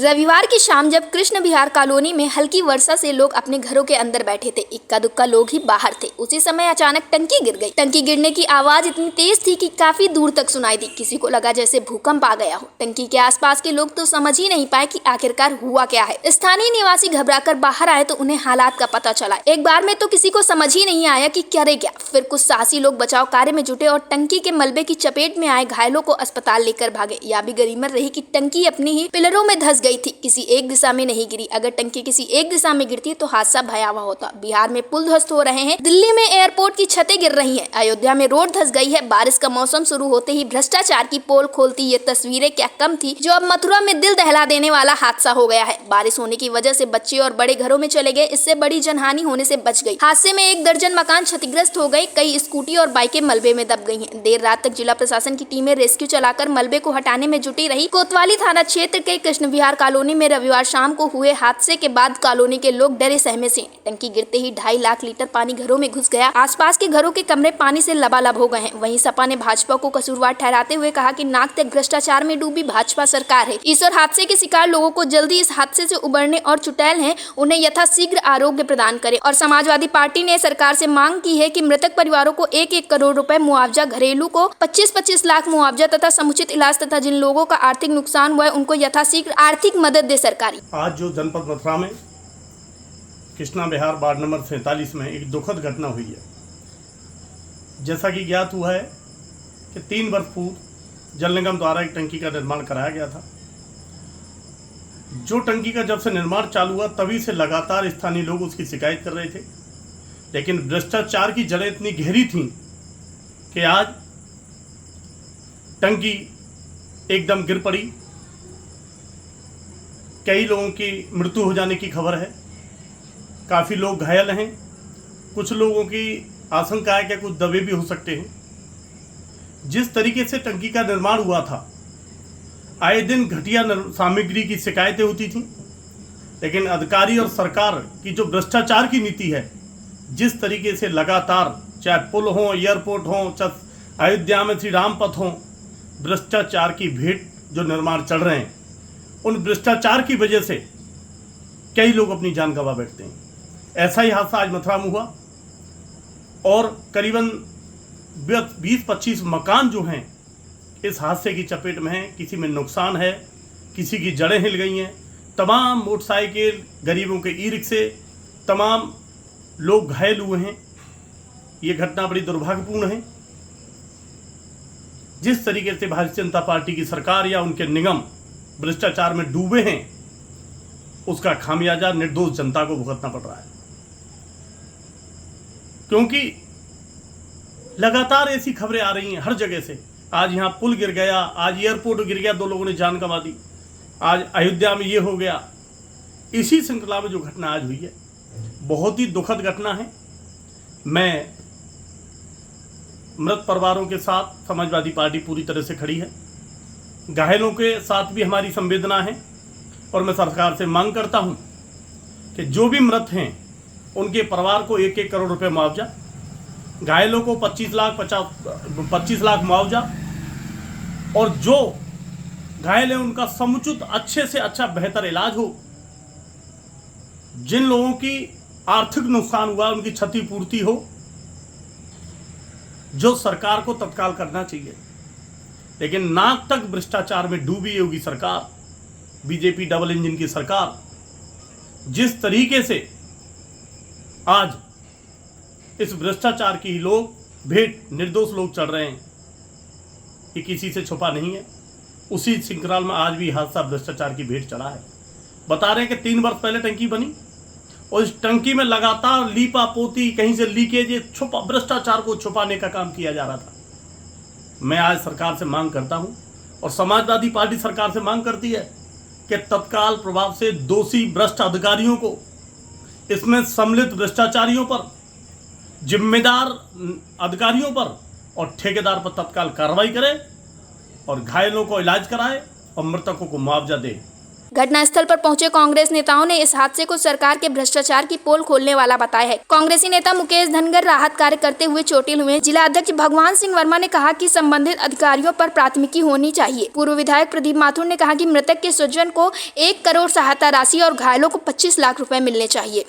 रविवार की शाम जब कृष्ण विहार कॉलोनी में हल्की वर्षा से लोग अपने घरों के अंदर बैठे थे, इक्का दुक्का लोग ही बाहर थे। उसी समय अचानक टंकी गिर गई। टंकी गिरने की आवाज इतनी तेज थी कि काफी दूर तक सुनाई दी। किसी को लगा जैसे भूकंप आ गया हो। टंकी के आसपास के लोग तो समझ ही नहीं पाए कि आखिरकार हुआ क्या है। स्थानीय निवासी घबराकर बाहर आए तो उन्हें हालात का पता चला। एक बार में तो किसी को समझ ही नहीं आया कि करे क्या। फिर कुछ साहसी लोग बचाव कार्य में जुटे और टंकी के मलबे की चपेट में आए घायलों को अस्पताल लेकर भागे। यह भी गरीमत रही कि टंकी अपनी ही पिलरों में धंस गई थी, किसी एक दिशा में नहीं गिरी। अगर टंकी किसी एक दिशा में गिरती तो हादसा भयावह होता। बिहार में पुल ध्वस्त हो रहे हैं, दिल्ली में एयरपोर्ट की छतें गिर रही हैं, अयोध्या में रोड धंस गई है। बारिश का मौसम शुरू होते ही भ्रष्टाचार की पोल खोलती ये तस्वीरें क्या कम थी, जो अब मथुरा में दिल दहला देने वाला हादसा हो गया है। बारिश होने की वजह से बच्चे और बड़े घरों में चले गए, इससे बड़ी जनहानि होने से बच गई। हादसे में 1 दर्जन मकान क्षतिग्रस्त हो गए, कई स्कूटी और बाइकें मलबे में दब गई हैं। देर रात तक जिला प्रशासन की टीमें रेस्क्यू चलाकर मलबे को हटाने में जुटी रही। कोतवाली थाना क्षेत्र के कृष्ण विहार कॉलोनी में रविवार शाम को हुए हादसे के बाद कॉलोनी के लोग डरे सहमे से। टंकी गिरते ही 2.5 लाख लीटर पानी घरों में घुस गया। आसपास के घरों के कमरे पानी से लबालब हो गए हैं। वहीं सपा ने भाजपा को कसूरवार ठहराते हुए कहा कि नाक तक भ्रष्टाचार में डूबी भाजपा सरकार है। इस और हादसे के शिकार लोगों को जल्दी इस हादसे से उबरने और चुटैल हैं उन्हें यथाशीघ्र आरोग्य प्रदान करे। और समाजवादी पार्टी ने सरकार से मांग की है कि मृतक परिवारों को 1-1 करोड़ रुपए मुआवजा, घरेलू को 25-25 लाख मुआवजा तथा समुचित इलाज तथा जिन लोगों का आर्थिक नुकसान हुआ है उनको यथाशीघ्र आर्थिक मदद दे सरकारी। आज जो जनपद मथुरा में कृष्णा विहार वार्ड नंबर 47 में एक दुखद घटना हुई है। जैसा कि ज्ञात हुआ है कि 3 वर्ष पूर्व जल निगम द्वारा एक टंकी का निर्माण कराया गया था। जो टंकी का जब से निर्माण चालू हुआ तभी से लगातार स्थानीय लोग उसकी शिकायत कर रहे थे, लेकिन भ्रष्टाचार की जड़ें इतनी गहरी थीं कि आज टंकी एकदम गिर पड़ी। कई लोगों की मृत्यु हो जाने की खबर है, काफ़ी लोग घायल हैं, कुछ लोगों की आशंका है कि कुछ दबे भी हो सकते हैं। जिस तरीके से टंकी का निर्माण हुआ था, आए दिन घटिया सामग्री की शिकायतें होती थीं, लेकिन अधिकारी और सरकार की जो भ्रष्टाचार की नीति है, जिस तरीके से लगातार चाहे पुल हो, एयरपोर्ट हो, चाहे अयोध्या में श्री राम पथ हो, भ्रष्टाचार की भेंट जो निर्माण चल रहे हैं, उन भ्रष्टाचार की वजह से कई लोग अपनी जान गंवा बैठते हैं। ऐसा ही हादसा आज मथुरा में हुआ और करीबन 20-25 मकान जो हैं इस हादसे की चपेट में हैं। किसी में नुकसान है, किसी की जड़ें हिल गई हैं। तमाम मोटरसाइकिल, गरीबों के ई-रिक्शे, तमाम लोग घायल हुए हैं। ये घटना बड़ी दुर्भाग्यपूर्ण है। जिस तरीके से भारतीय जनता पार्टी की सरकार या उनके निगम भ्रष्टाचार में डूबे हैं, उसका खामियाजा निर्दोष जनता को भुगतना पड़ रहा है। क्योंकि लगातार ऐसी खबरें आ रही हैं हर जगह से। आज यहाँ पुल गिर गया, आज एयरपोर्ट गिर गया, 2 लोगों ने जान गंवा दी, आज अयोध्या में ये हो गया। इसी श्रृंखला में जो घटना आज हुई है, बहुत ही दुखद घटना है। मैं मृत परिवारों के साथ समाजवादी पार्टी पूरी तरह से खड़ी है। घायलों के साथ भी हमारी संवेदना है और मैं सरकार से मांग करता हूं कि जो भी मृत हैं उनके परिवार को 1-1 करोड़ रुपए मुआवजा, घायलों को 25 लाख मुआवजा, और जो घायल हैं उनका समुचित अच्छे से अच्छा बेहतर इलाज हो। जिन लोगों की आर्थिक नुकसान हुआ उनकी क्षतिपूर्ति हो, जो सरकार को तत्काल करना चाहिए। लेकिन नाक तक भ्रष्टाचार में डूबी होगी सरकार, बीजेपी डबल इंजन की सरकार, जिस तरीके से आज इस भ्रष्टाचार की लोग भेंट निर्दोष लोग चढ़ रहे हैं, ये किसी से छुपा नहीं है। उसी श्रृंखला में आज भी हादसा भ्रष्टाचार की भेंट चढ़ा है। बता रहे हैं कि 3 वर्ष पहले टंकी बनी और इस टंकी में लगातार लीपा पोती, कहीं से लीकेज, छुपा भ्रष्टाचार को छुपाने का काम किया जा रहा था। मैं आज सरकार से मांग करता हूं और समाजवादी पार्टी सरकार से मांग करती है कि तत्काल प्रभाव से दोषी भ्रष्ट अधिकारियों को, इसमें सम्मिलित भ्रष्टाचारियों पर, जिम्मेदार अधिकारियों पर और ठेकेदार पर तत्काल कार्रवाई करे और घायलों को इलाज कराए और मृतकों को मुआवजा दे। घटनास्थल पर पहुंचे कांग्रेस नेताओं ने इस हादसे को सरकार के भ्रष्टाचार की पोल खोलने वाला बताया है। कांग्रेसी नेता मुकेश धनगर राहत कार्य करते हुए चोटिल हुए। जिला अध्यक्ष भगवान सिंह वर्मा ने कहा कि संबंधित अधिकारियों पर प्राथमिकी होनी चाहिए। पूर्व विधायक प्रदीप माथुर ने कहा कि मृतक के स्वजन को 1 करोड़ सहायता राशि और घायलों को 25 लाख रुपए मिलने चाहिए।